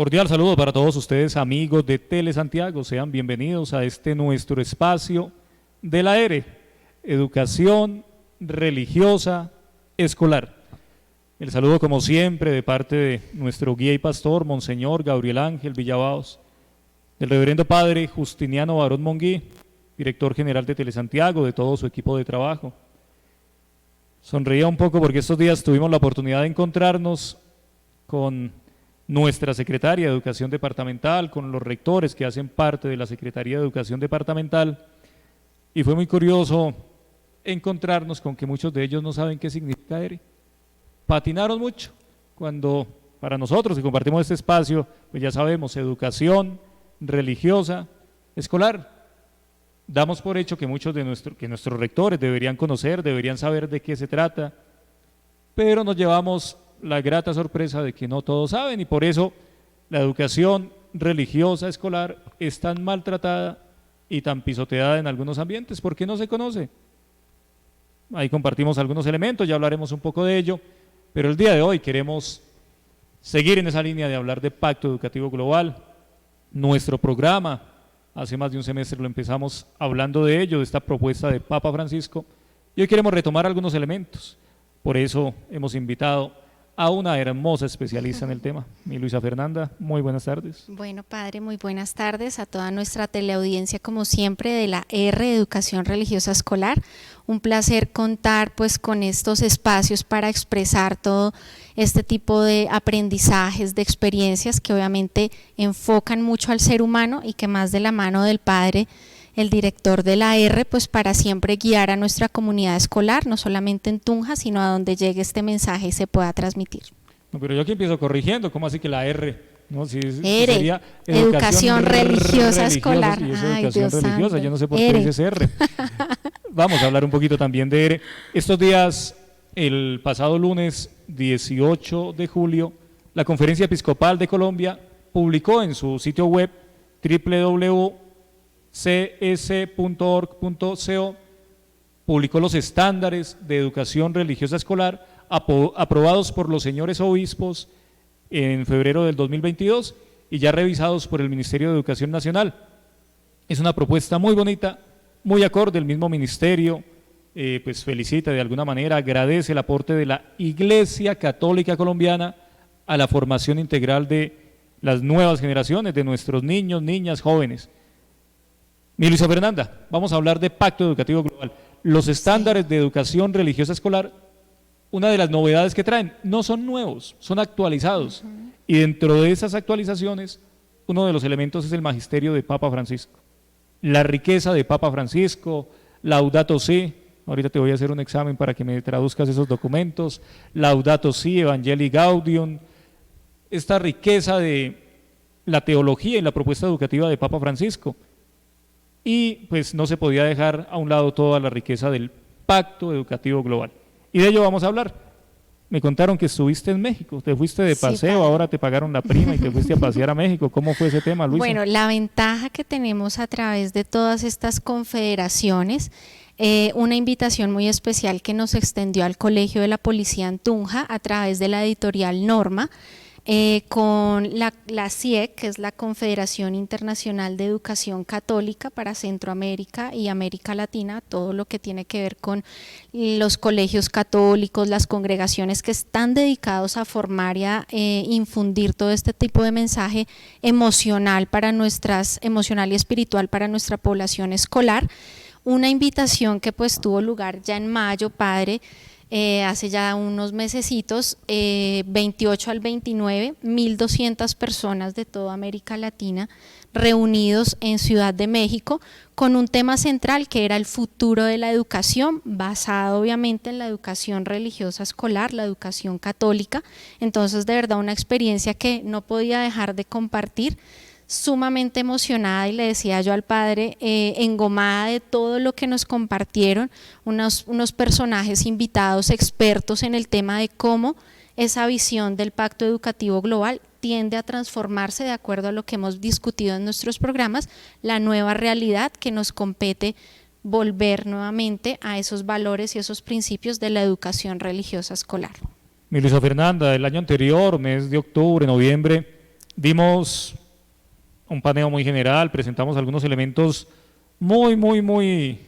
Cordial saludo para todos ustedes, amigos de Tele Santiago. Sean bienvenidos a este nuestro espacio de la ERE, Educación Religiosa Escolar. El saludo, como siempre, de parte de nuestro guía y pastor, Monseñor Gabriel Ángel Villabaos, del reverendo padre Justiniano Barón Monguí, director general de Tele Santiago, de todo su equipo de trabajo. Sonreía un poco porque estos días tuvimos la oportunidad de encontrarnos con nuestra secretaria de Educación Departamental, con los rectores que hacen parte de la Secretaría de Educación Departamental, y fue muy curioso encontrarnos con que muchos de ellos no saben qué significa ERE. Patinaron mucho, cuando para nosotros que compartimos este espacio, pues ya sabemos, educación religiosa escolar. Damos por hecho que muchos de nuestros rectores deberían conocer, deberían saber de qué se trata, pero nos llevamos la grata sorpresa de que no todos saben, y por eso la educación religiosa escolar es tan maltratada y tan pisoteada en algunos ambientes, porque no se conoce. Ahí compartimos algunos elementos, ya hablaremos un poco de ello, pero el día de hoy queremos seguir en esa línea de hablar de Pacto Educativo Global. Nuestro programa, hace más de un semestre lo empezamos hablando de ello, de esta propuesta de Papa Francisco, y hoy queremos retomar algunos elementos. Por eso hemos invitado a una hermosa especialista en el tema, mi Luisa Fernanda. Muy buenas tardes. Bueno, padre, muy buenas tardes a toda nuestra teleaudiencia, como siempre, de la R, Educación Religiosa Escolar. Un placer contar pues con estos espacios para expresar todo este tipo de aprendizajes, de experiencias que obviamente enfocan mucho al ser humano y que más de la mano del padre, el director de la R, pues para siempre guiar a nuestra comunidad escolar, no solamente en Tunja, sino a donde llegue este mensaje y se pueda transmitir. No, pero yo aquí empiezo corrigiendo, ¿cómo así que la R? No, si ERE, sería educación religiosa escolar. Y eso, Ay, educación Dios religiosa, santo. yo no sé por qué ERE. dices R. Vamos a hablar un poquito también de ERE. Estos días, el pasado lunes 18 de julio, la Conferencia Episcopal de Colombia publicó en su sitio web www.cs.org.co, publicó los estándares de educación religiosa escolar aprobados por los señores obispos en febrero del 2022 y ya revisados por el Ministerio de Educación Nacional. Es una propuesta muy bonita, muy acorde. El mismo ministerio pues felicita de alguna manera, agradece el aporte de la Iglesia Católica Colombiana a la formación integral de las nuevas generaciones, de nuestros niños, niñas, jóvenes. Mi Luisa Fernanda, vamos a hablar de Pacto Educativo Global. Los estándares de educación religiosa escolar, una de las novedades que traen, no son nuevos, son actualizados. Y dentro de esas actualizaciones, uno de los elementos es el magisterio de Papa Francisco. La riqueza de Papa Francisco, Laudato Si, ahorita te voy a hacer un examen para que me traduzcas esos documentos, Laudato Si, Evangelii Gaudium, esta riqueza de la teología y la propuesta educativa de Papa Francisco. Y pues no se podía dejar a un lado toda la riqueza del Pacto Educativo Global. Y de ello vamos a hablar. Me contaron que estuviste en México, te fuiste de paseo, sí, ahora te pagaron la prima y te fuiste a pasear a México. ¿Cómo fue ese tema, Luisa? Bueno, la ventaja que tenemos a través de todas estas confederaciones, una invitación muy especial que nos extendió al Colegio de la Policía en Tunja a través de la editorial Norma, con la CIEC, que es la Confederación Internacional de Educación Católica para Centroamérica y América Latina, todo lo que tiene que ver con los colegios católicos, las congregaciones que están dedicados a formar y a infundir todo este tipo de mensaje emocional emocional y espiritual para nuestra población escolar. Una invitación que pues tuvo lugar ya en mayo, padre, hace ya unos mesecitos, 28 al 29, 1.200 personas de toda América Latina reunidos en Ciudad de México con un tema central que era el futuro de la educación, basado obviamente en la educación religiosa escolar, la educación católica. Entonces, de verdad, una experiencia que no podía dejar de compartir, sumamente emocionada, y le decía yo al padre, engomada de todo lo que nos compartieron, unos personajes invitados, expertos en el tema de cómo esa visión del Pacto Educativo Global tiende a transformarse de acuerdo a lo que hemos discutido en nuestros programas, la nueva realidad que nos compete volver nuevamente a esos valores y esos principios de la educación religiosa escolar. Mi Luisa Fernanda, el año anterior, mes de octubre, noviembre, Dimos un paneo muy general, presentamos algunos elementos muy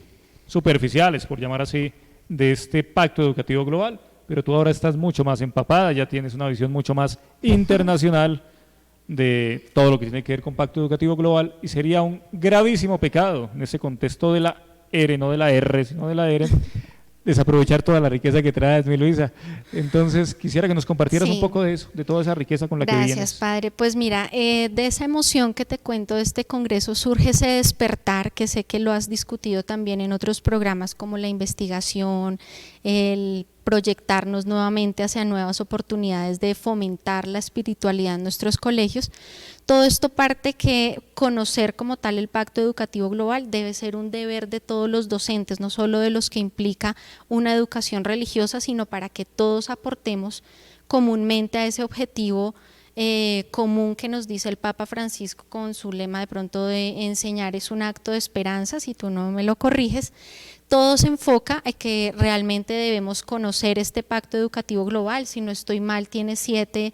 superficiales, por llamar así, de este pacto educativo global, pero tú ahora estás mucho más empapada, ya tienes una visión mucho más internacional de todo lo que tiene que ver con pacto educativo global, y sería un gravísimo pecado en ese contexto de la ERE, no de la R, sino de la ERE, desaprovechar toda la riqueza que traes, mi Luisa. Entonces, quisiera que nos compartieras un poco de eso, de toda esa riqueza con la que vienes. Gracias, padre. Pues mira, de esa emoción que te cuento de este congreso surge ese despertar, que sé que lo has discutido también en otros programas como la investigación, el proyectarnos nuevamente hacia nuevas oportunidades de fomentar la espiritualidad en nuestros colegios. Todo esto parte que conocer como tal el Pacto Educativo Global debe ser un deber de todos los docentes, no solo de los que implica una educación religiosa, sino para que todos aportemos comúnmente a ese objetivo común que nos dice el Papa Francisco con su lema de pronto de enseñar es un acto de esperanza, si tú no me lo corriges. Todo se enfoca a que realmente debemos conocer este pacto educativo global. Si no estoy mal, tiene 7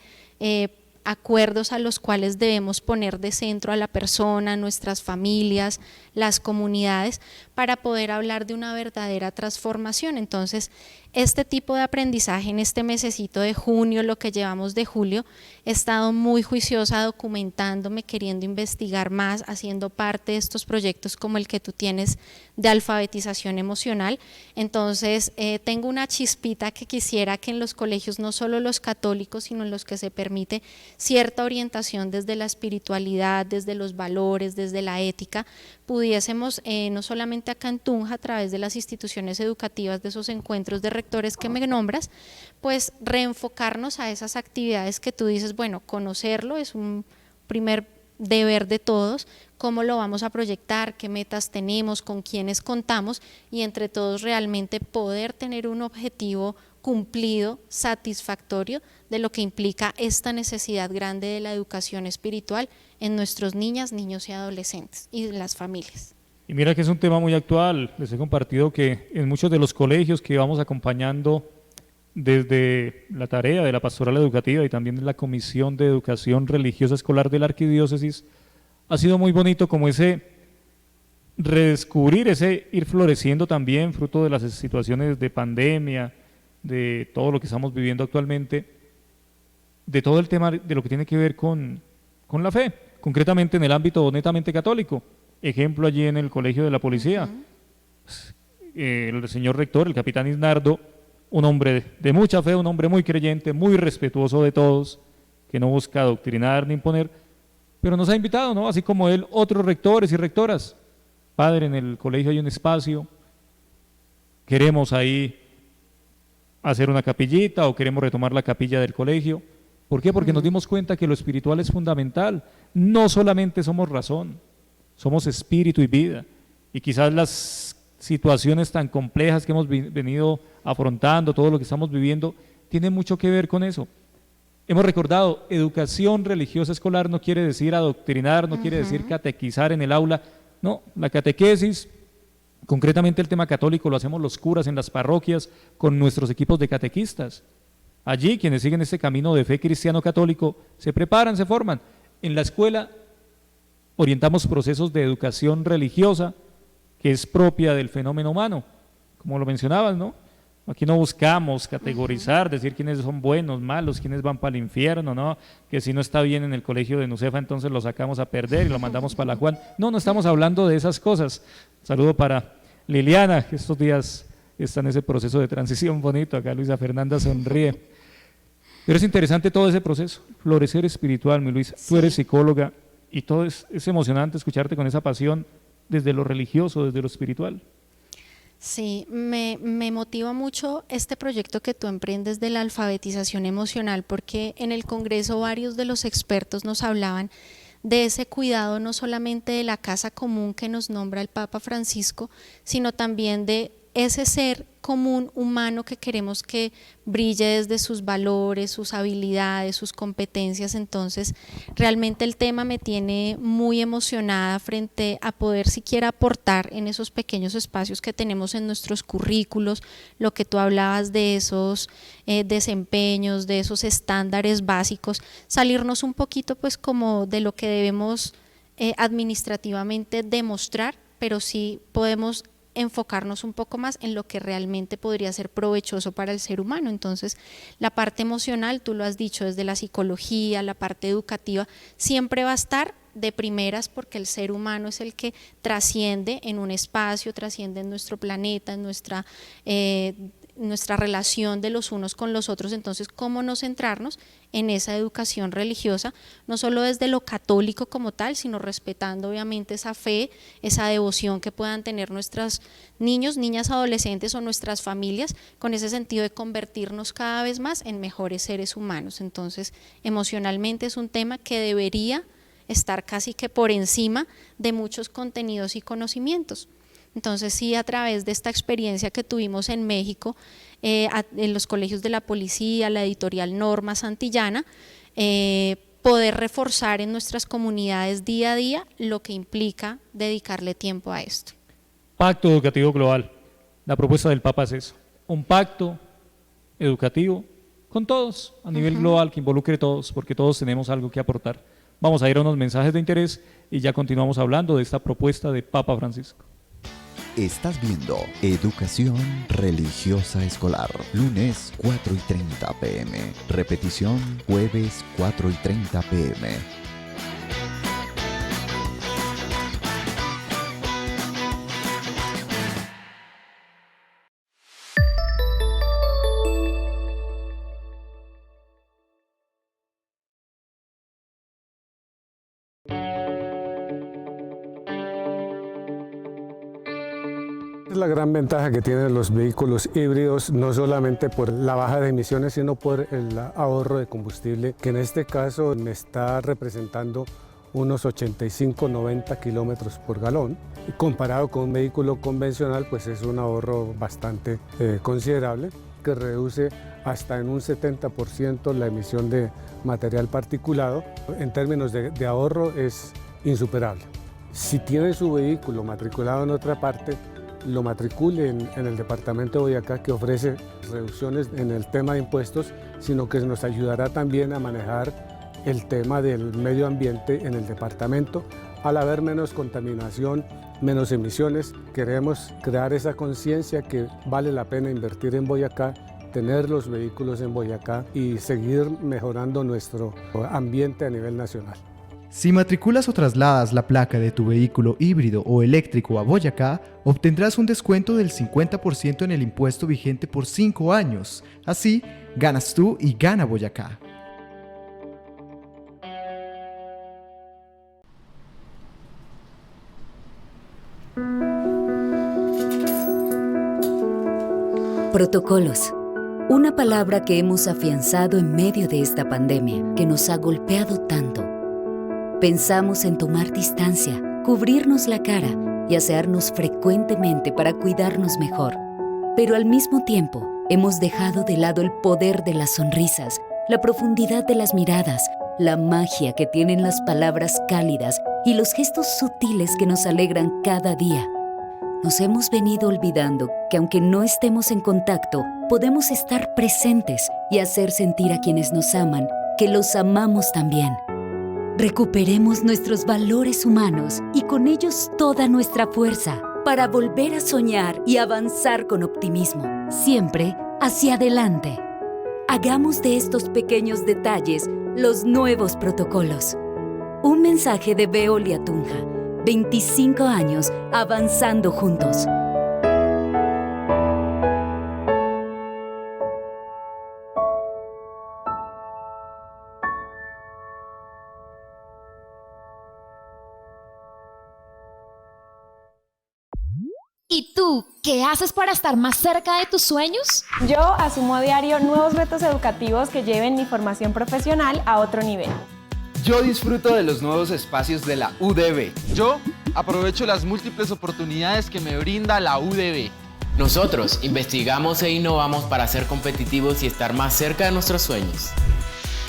acuerdos a los cuales debemos poner de centro a la persona, nuestras familias, las comunidades, para poder hablar de una verdadera transformación. Entonces, este tipo de aprendizaje en este mesecito de junio, lo que llevamos de julio, he estado muy juiciosa documentándome, queriendo investigar más, haciendo parte de estos proyectos como el que tú tienes de alfabetización emocional. Entonces, tengo una chispita que quisiera que en los colegios, no solo los católicos, sino en los que se permite cierta orientación desde la espiritualidad, desde los valores, desde la ética, pudiésemos, no solamente acá en Tunja, a través de las instituciones educativas, de esos encuentros de rectores que me nombras, pues reenfocarnos a esas actividades que tú dices, bueno, conocerlo es un primer deber de todos, cómo lo vamos a proyectar, qué metas tenemos, con quiénes contamos, y entre todos realmente poder tener un objetivo cumplido, satisfactorio, de lo que implica esta necesidad grande de la educación espiritual en nuestros niñas, niños y adolescentes y las familias. Y mira que es un tema muy actual. Les he compartido que en muchos de los colegios que vamos acompañando desde la tarea de la pastoral educativa y también de la Comisión de Educación Religiosa Escolar de la Arquidiócesis, ha sido muy bonito como ese redescubrir, ese ir floreciendo también, fruto de las situaciones de pandemia, de todo lo que estamos viviendo actualmente, de todo el tema de lo que tiene que ver con la fe, concretamente en el ámbito netamente católico. Ejemplo allí en el Colegio de la Policía, el señor rector, el capitán Isnardo, un hombre de mucha fe, un hombre muy creyente, muy respetuoso de todos, que no busca adoctrinar ni imponer, pero nos ha invitado, ¿no? Así como él, otros rectores y rectoras. Padre, en el colegio hay un espacio, queremos ahí hacer una capillita o queremos retomar la capilla del colegio. ¿Por qué? Porque nos dimos cuenta que lo espiritual es fundamental. No solamente somos razón, somos espíritu y vida. Y quizás las situaciones tan complejas que hemos venido afrontando, todo lo que estamos viviendo, tiene mucho que ver con eso. Hemos recordado, educación religiosa escolar no quiere decir adoctrinar, no quiere decir catequizar en el aula. No, la catequesis, concretamente el tema católico, lo hacemos los curas en las parroquias con nuestros equipos de catequistas. Allí quienes siguen este camino de fe cristiano católico se preparan, se forman. En la escuela orientamos procesos de educación religiosa que es propia del fenómeno humano, como lo mencionabas, ¿no? Aquí no buscamos categorizar, decir quiénes son buenos, malos, quiénes van para el infierno, ¿no? Que si no está bien en el colegio de Nucefa, entonces lo sacamos a perder y lo mandamos para la Juan. No, no estamos hablando de esas cosas. Saludo para Liliana, que estos días está en ese proceso de transición bonito. Acá Luisa Fernanda sonríe. Pero es interesante todo ese proceso, florecer espiritual, mi Luisa. Tú eres psicóloga y todo es emocionante escucharte con esa pasión desde lo religioso, desde lo espiritual. Sí, me motiva mucho este proyecto que tú emprendes de la alfabetización emocional, porque en el Congreso varios de los expertos nos hablaban de ese cuidado no solamente de la casa común que nos nombra el Papa Francisco, sino también de ese ser común humano que queremos que brille desde sus valores, sus habilidades, sus competencias. Entonces realmente el tema me tiene muy emocionada frente a poder siquiera aportar en esos pequeños espacios que tenemos en nuestros currículos, lo que tú hablabas de esos desempeños, de esos estándares básicos, salirnos un poquito pues como de lo que debemos administrativamente demostrar, pero sí podemos enfocarnos un poco más en lo que realmente podría ser provechoso para el ser humano. Entonces la parte emocional, tú lo has dicho, desde la psicología, la parte educativa, siempre va a estar de primeras, porque el ser humano es el que trasciende en un espacio, trasciende en nuestro planeta, en nuestra relación de los unos con los otros. Entonces, ¿cómo no centrarnos en esa educación religiosa, no solo desde lo católico como tal, sino respetando obviamente esa fe, esa devoción que puedan tener nuestros niños, niñas, adolescentes o nuestras familias, con ese sentido de convertirnos cada vez más en mejores seres humanos? Entonces, emocionalmente es un tema que debería estar casi que por encima de muchos contenidos y conocimientos. Entonces sí, a través de esta experiencia que tuvimos en México, en los colegios de la policía, la editorial Norma Santillana, poder reforzar en nuestras comunidades día a día lo que implica dedicarle tiempo a esto. Pacto Educativo Global. La propuesta del Papa es eso, un pacto educativo con todos, a nivel global, que involucre a todos, porque todos tenemos algo que aportar. Vamos a ir a unos mensajes de interés y ya continuamos hablando de esta propuesta de Papa Francisco. Estás viendo Educación Religiosa Escolar, lunes 4:30 p.m. Repetición jueves 4:30 p.m. Es la gran ventaja que tienen los vehículos híbridos, no solamente por la baja de emisiones, sino por el ahorro de combustible, que en este caso me está representando unos 85-90 kilómetros por galón. Y comparado con un vehículo convencional, pues es un ahorro bastante considerable, que reduce hasta en un 70% la emisión de material particulado. En términos de ahorro es insuperable. Si tiene su vehículo matriculado en otra parte, lo matricule en el departamento de Boyacá, que ofrece reducciones en el tema de impuestos, sino que nos ayudará también a manejar el tema del medio ambiente en el departamento. Al haber menos contaminación, menos emisiones, queremos crear esa conciencia que vale la pena invertir en Boyacá, tener los vehículos en Boyacá y seguir mejorando nuestro ambiente a nivel nacional. Si matriculas o trasladas la placa de tu vehículo híbrido o eléctrico a Boyacá, obtendrás un descuento del 50% en el impuesto vigente por 5 años. Así, ganas tú y gana Boyacá. Protocolos. Una palabra que hemos afianzado en medio de esta pandemia que nos ha golpeado tanto. Pensamos en tomar distancia, cubrirnos la cara y asearnos frecuentemente para cuidarnos mejor. Pero al mismo tiempo, hemos dejado de lado el poder de las sonrisas, la profundidad de las miradas, la magia que tienen las palabras cálidas y los gestos sutiles que nos alegran cada día. Nos hemos venido olvidando que aunque no estemos en contacto, podemos estar presentes y hacer sentir a quienes nos aman que los amamos también. Recuperemos nuestros valores humanos y con ellos toda nuestra fuerza para volver a soñar y avanzar con optimismo, siempre hacia adelante. Hagamos de estos pequeños detalles los nuevos protocolos. Un mensaje de Veolia Tunja, 25 años avanzando juntos. ¿Y tú, qué haces para estar más cerca de tus sueños? Yo asumo a diario nuevos retos educativos que lleven mi formación profesional a otro nivel. Yo disfruto de los nuevos espacios de la UDB. Yo aprovecho las múltiples oportunidades que me brinda la UDB. Nosotros investigamos e innovamos para ser competitivos y estar más cerca de nuestros sueños.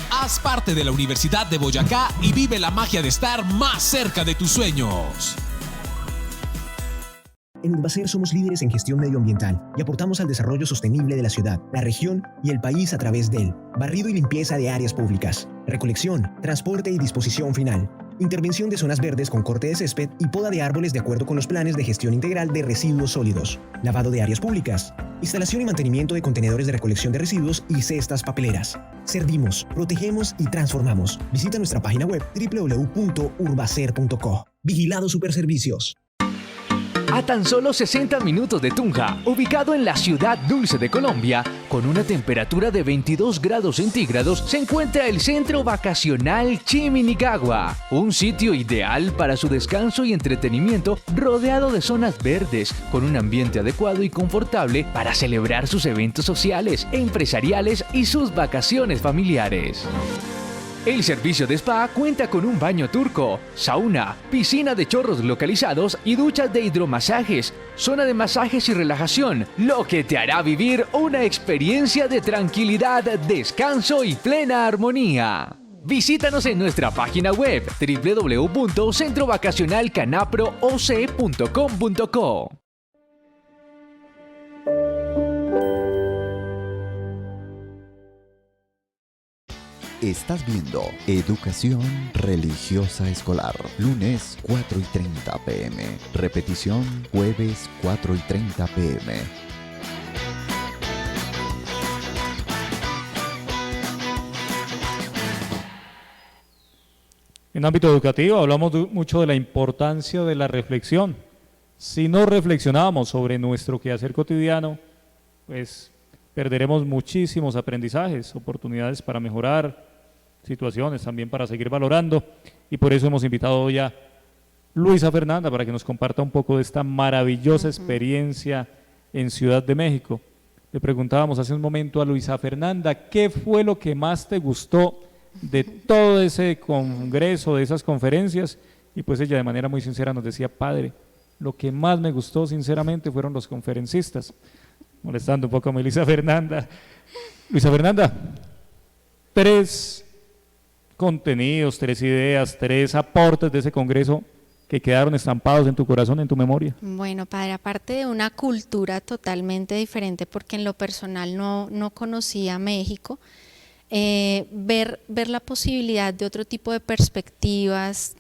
Haz parte de la Universidad de Boyacá y vive la magia de estar más cerca de tus sueños. En Urbacer somos líderes en gestión medioambiental y aportamos al desarrollo sostenible de la ciudad, la región y el país a través del barrido y limpieza de áreas públicas, recolección, transporte y disposición final, intervención de zonas verdes con corte de césped y poda de árboles de acuerdo con los planes de gestión integral de residuos sólidos, lavado de áreas públicas, instalación y mantenimiento de contenedores de recolección de residuos y cestas papeleras. Servimos, protegemos y transformamos. Visita nuestra página web www.urbacer.co. Vigilado Superservicios. A tan solo 60 minutos de Tunja, ubicado en la ciudad dulce de Colombia, con una temperatura de 22 grados centígrados, se encuentra el Centro Vacacional Chiminigagua, un sitio ideal para su descanso y entretenimiento rodeado de zonas verdes, con un ambiente adecuado y confortable para celebrar sus eventos sociales, empresariales y sus vacaciones familiares. El servicio de spa cuenta con un baño turco, sauna, piscina de chorros localizados y duchas de hidromasajes, zona de masajes y relajación, lo que te hará vivir una experiencia de tranquilidad, descanso y plena armonía. Visítanos en nuestra página web www.centrovacacionalcanaprooc.com.co. Estás viendo Educación Religiosa Escolar, lunes 4:30 p.m. Repetición jueves 4:30 p.m. En ámbito educativo hablamos mucho de la importancia de la reflexión. Si no reflexionamos sobre nuestro quehacer cotidiano, pues perderemos muchísimos aprendizajes, oportunidades para mejorar, situaciones también para seguir valorando, y por eso hemos invitado hoy a Luisa Fernanda para que nos comparta un poco de esta maravillosa experiencia en Ciudad de México. Le preguntábamos hace un momento a Luisa Fernanda, ¿qué fue lo que más te gustó de todo ese congreso, de esas conferencias? Y pues ella de manera muy sincera nos decía, padre, lo que más me gustó sinceramente fueron los conferencistas. Molestando un poco a mi Luisa Fernanda. Luisa Fernanda, 3 contenidos, 3 ideas, 3 aportes de ese congreso que quedaron estampados en tu corazón, en tu memoria. Bueno, padre, aparte de una cultura totalmente diferente, porque en lo personal no conocía México, ver la posibilidad de otro tipo de perspectivas,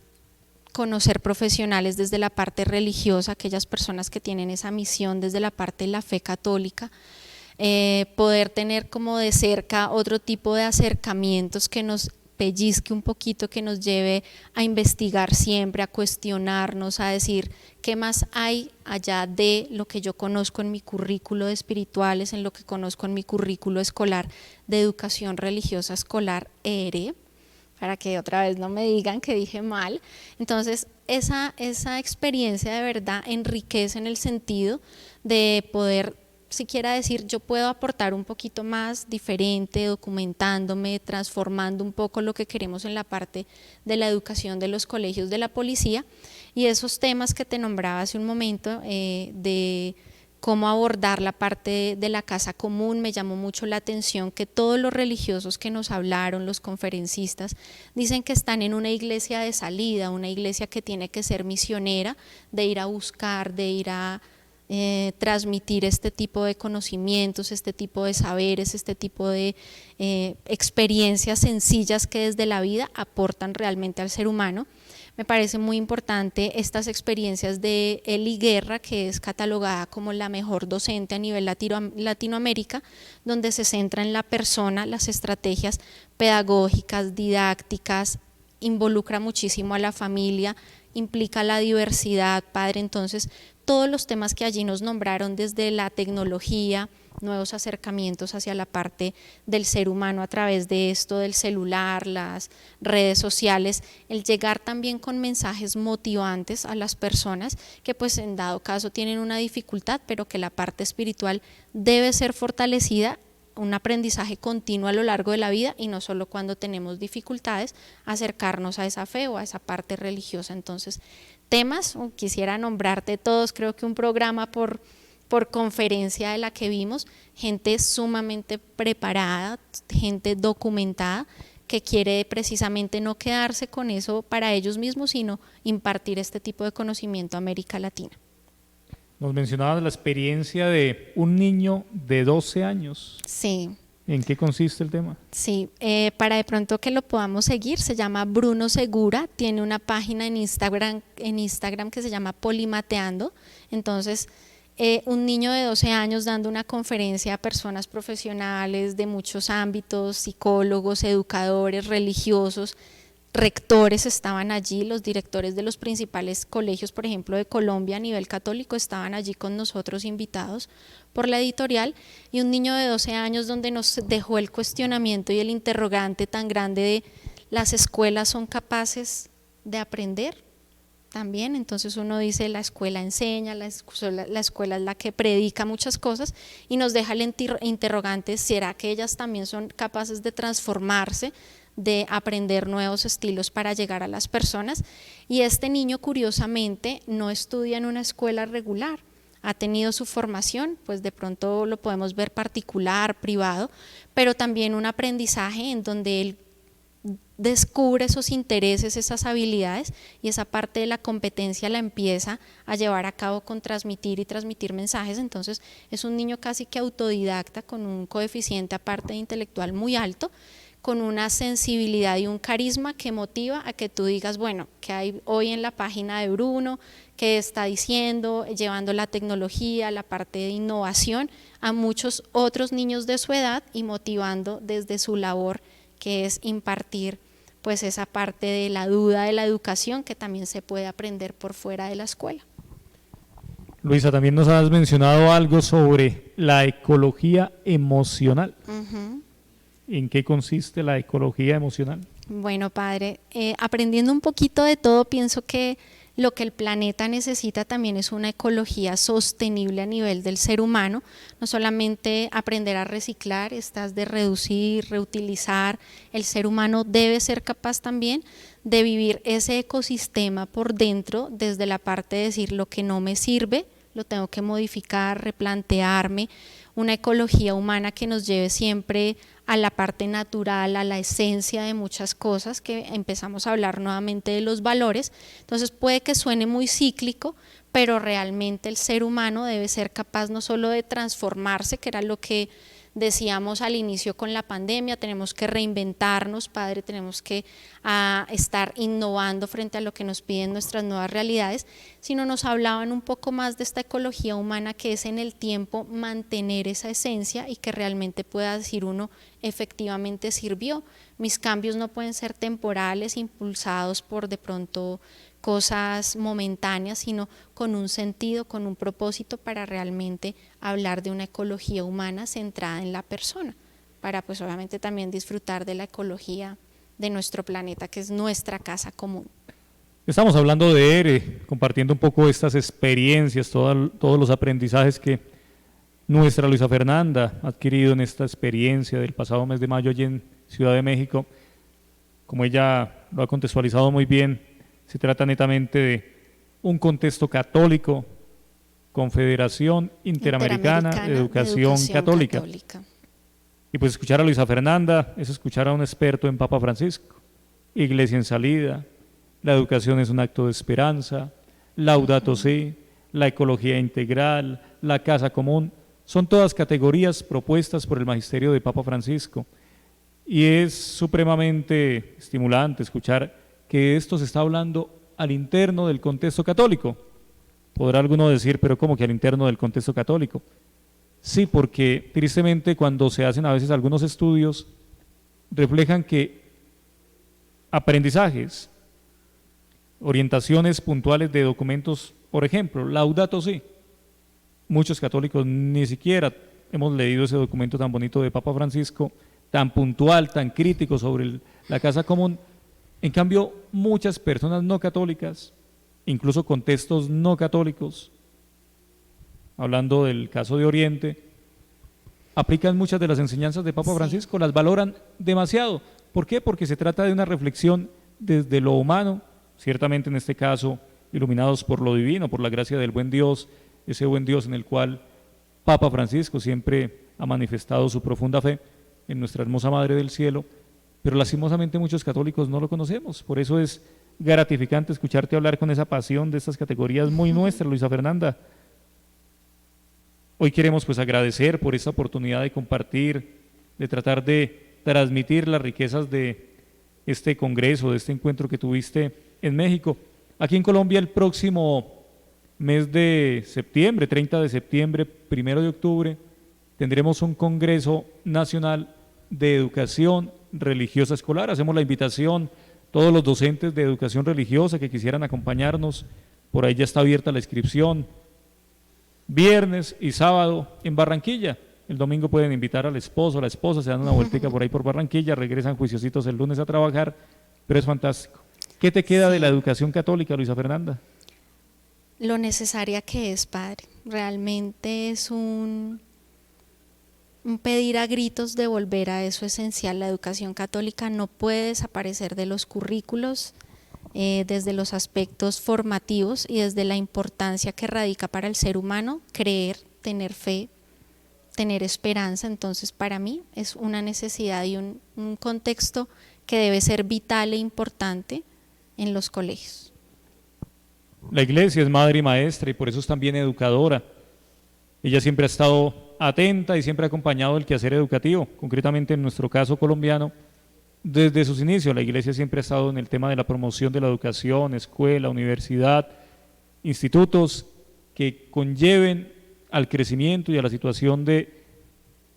conocer profesionales desde la parte religiosa, aquellas personas que tienen esa misión desde la parte de la fe católica, poder tener como de cerca otro tipo de acercamientos que nos pellizque un poquito, que nos lleve a investigar siempre, a cuestionarnos, a decir qué más hay allá de lo que yo conozco en mi currículo de espirituales, en lo que conozco en mi currículo escolar de educación religiosa escolar ERE, para que otra vez no me digan que dije mal. Entonces esa experiencia de verdad enriquece en el sentido de poder siquiera decir yo puedo aportar un poquito más diferente, documentándome, transformando un poco lo que queremos en la parte de la educación de los colegios de la policía, y esos temas que te nombraba hace un momento de cómo abordar la parte de la casa común. Me llamó mucho la atención que todos los religiosos que nos hablaron, los conferencistas, dicen que están en una iglesia de salida, una iglesia que tiene que ser misionera, de ir a buscar, de ir a transmitir este tipo de conocimientos, este tipo de saberes, este tipo de experiencias sencillas que desde la vida aportan realmente al ser humano. Me parece muy importante estas experiencias de Eli Guerra, que es catalogada como la mejor docente a nivel Latinoamérica, donde se centra en la persona, las estrategias pedagógicas, didácticas, involucra muchísimo a la familia, implica la diversidad, padre. Entonces todos los temas que allí nos nombraron, desde la tecnología, nuevos acercamientos hacia la parte del ser humano a través de esto del celular, las redes sociales, el llegar también con mensajes motivantes a las personas que pues en dado caso tienen una dificultad, pero que la parte espiritual debe ser fortalecida, un aprendizaje continuo a lo largo de la vida y no solo cuando tenemos dificultades, acercarnos a esa fe o a esa parte religiosa. Entonces, temas, quisiera nombrarte todos, creo que un programa por por conferencia de la que vimos, gente sumamente preparada, gente documentada, que quiere precisamente no quedarse con eso para ellos mismos, sino impartir este tipo de conocimiento a América Latina. Nos mencionabas la experiencia de un niño de 12 años. Sí. ¿En qué consiste el tema? Sí, para de pronto que lo podamos seguir, se llama Bruno Segura, tiene una página en Instagram que se llama Polimateando. Entonces, un niño de 12 años dando una conferencia a personas profesionales de muchos ámbitos, psicólogos, educadores, religiosos, rectores estaban allí, los directores de los principales colegios, por ejemplo, de Colombia a nivel católico, estaban allí con nosotros invitados por la editorial, y un niño de 12 años donde nos dejó el cuestionamiento y el interrogante tan grande de ¿las escuelas son capaces de aprender? También, entonces uno dice la escuela enseña, la escuela es la que predica muchas cosas, y nos deja el interrogante, ¿será que ellas también son capaces de transformarse, de aprender nuevos estilos para llegar a las personas? Y este niño curiosamente no estudia en una escuela regular, ha tenido su formación, pues de pronto lo podemos ver particular, privado, pero también un aprendizaje en donde él descubre esos intereses, esas habilidades, y esa parte de la competencia la empieza a llevar a cabo con transmitir mensajes. Entonces es un niño casi que autodidacta, con un coeficiente aparte intelectual muy alto, con una sensibilidad y un carisma que motiva a que tú digas, bueno, ¿qué hay hoy en la página de Bruno? ¿Qué está diciendo? Llevando la tecnología, la parte de innovación a muchos otros niños de su edad y motivando desde su labor, que es impartir pues esa parte de la duda de la educación que también se puede aprender por fuera de la escuela. Luisa, también nos has mencionado algo sobre la ecología emocional. ¿En qué consiste la ecología emocional? Bueno, padre, aprendiendo un poquito de todo, pienso que lo que el planeta necesita también es una ecología sostenible a nivel del ser humano, no solamente aprender a reciclar, estas de reducir, reutilizar. El ser humano debe ser capaz también de vivir ese ecosistema por dentro, desde la parte de decir lo que no me sirve, lo tengo que modificar, replantearme, una ecología humana que nos lleve siempre a la parte natural, a la esencia de muchas cosas, que empezamos a hablar nuevamente de los valores. Entonces puede que suene muy cíclico, pero realmente el ser humano debe ser capaz no solo de transformarse, que era lo que decíamos al inicio con la pandemia, tenemos que reinventarnos, padre, tenemos que estar innovando frente a lo que nos piden nuestras nuevas realidades, sino nos hablaban un poco más de esta ecología humana, que es en el tiempo mantener esa esencia y que realmente pueda decir uno, efectivamente sirvió. Mis cambios no pueden ser temporales, impulsados por de pronto cosas momentáneas, sino con un sentido, con un propósito, para realmente hablar de una ecología humana centrada en la persona, para pues obviamente también disfrutar de la ecología de nuestro planeta, que es nuestra casa común. Estamos hablando de ERE, compartiendo un poco estas experiencias, todos los aprendizajes que nuestra Luisa Fernanda ha adquirido en esta experiencia del pasado mes de mayo allí en Ciudad de México. Como ella lo ha contextualizado muy bien, se trata netamente de un contexto católico, Confederación Interamericana de Educación Católica. Y pues escuchar a Luisa Fernanda es escuchar a un experto en Papa Francisco. Iglesia en salida, la educación es un acto de esperanza, Laudato Si, la ecología integral, la casa común, son todas categorías propuestas por el magisterio de Papa Francisco. Y es supremamente estimulante escuchar que esto se está hablando al interno del contexto católico. Podrá alguno decir, pero ¿cómo que al interno del contexto católico? Sí, porque tristemente cuando se hacen a veces algunos estudios, reflejan que aprendizajes, orientaciones puntuales de documentos, por ejemplo, Laudato Si, muchos católicos ni siquiera hemos leído ese documento tan bonito de Papa Francisco, tan puntual, tan crítico sobre la casa común. En cambio, muchas personas no católicas, incluso contextos no católicos, hablando del caso de Oriente, aplican muchas de las enseñanzas de Papa Francisco, las valoran demasiado. ¿Por qué? Porque se trata de una reflexión desde lo humano, ciertamente en este caso iluminados por lo divino, por la gracia del buen Dios, ese buen Dios en el cual Papa Francisco siempre ha manifestado su profunda fe en nuestra hermosa Madre del Cielo, pero lastimosamente muchos católicos no lo conocemos. Por eso es gratificante escucharte hablar con esa pasión de estas categorías muy nuestras, Luisa Fernanda. Hoy queremos pues agradecer por esta oportunidad de compartir, de tratar de transmitir las riquezas de este congreso, de este encuentro que tuviste en México. Aquí en Colombia el próximo mes de septiembre, 30 de septiembre, 1 de octubre, tendremos un Congreso Nacional de Educación Religiosa Escolar. Hacemos la invitación a todos los docentes de educación religiosa que quisieran acompañarnos. Por ahí ya está abierta la inscripción. Viernes y sábado en Barranquilla. El domingo pueden invitar al esposo, a la esposa, se dan una vueltica por ahí por Barranquilla, regresan juiciositos el lunes a trabajar, pero es fantástico. ¿Qué te queda de la educación católica, Luisa Fernanda? Lo necesaria que es, padre. Realmente es un pedir a gritos de volver a eso esencial. La educación católica no puede desaparecer de los currículos, desde los aspectos formativos y desde la importancia que radica para el ser humano creer, tener fe, tener esperanza. Entonces para mí es una necesidad y un contexto que debe ser vital e importante en los colegios. La Iglesia es madre y maestra y por eso es también educadora. Ella siempre ha estado atenta y siempre ha acompañado el quehacer educativo, concretamente en nuestro caso colombiano. Desde sus inicios la Iglesia siempre ha estado en el tema de la promoción de la educación, escuela, universidad, institutos que conlleven al crecimiento y a la situación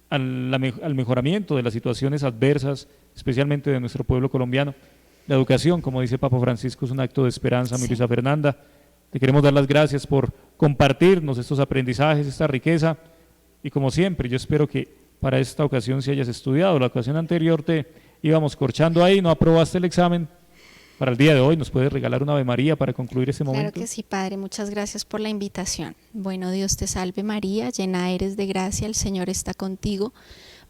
al mejoramiento de las situaciones adversas, especialmente de nuestro pueblo colombiano. La educación, como dice Papa Francisco, es un acto de esperanza. Mi Luisa Fernanda, te queremos dar las gracias por compartirnos estos aprendizajes, esta riqueza, y como siempre, yo espero que para esta ocasión si hayas estudiado. La ocasión anterior te íbamos corchando ahí, no aprobaste el examen. Para el día de hoy, ¿nos puedes regalar una Ave María para concluir este momento? Claro que sí, Padre, muchas gracias por la invitación. Bueno, Dios te salve María, llena eres de gracia, el Señor está contigo.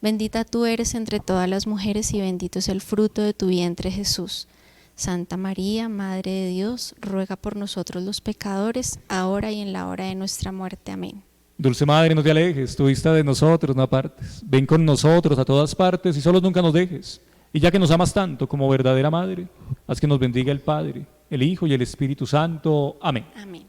Bendita tú eres entre todas las mujeres y bendito es el fruto de tu vientre, Jesús. Santa María, Madre de Dios, ruega por nosotros los pecadores, ahora y en la hora de nuestra muerte. Amén. Dulce Madre, no te alejes, tu vista de nosotros no apartes. Ven con nosotros a todas partes y solos nunca nos dejes. Y ya que nos amas tanto como verdadera Madre, haz que nos bendiga el Padre, el Hijo y el Espíritu Santo. Amén. Amén.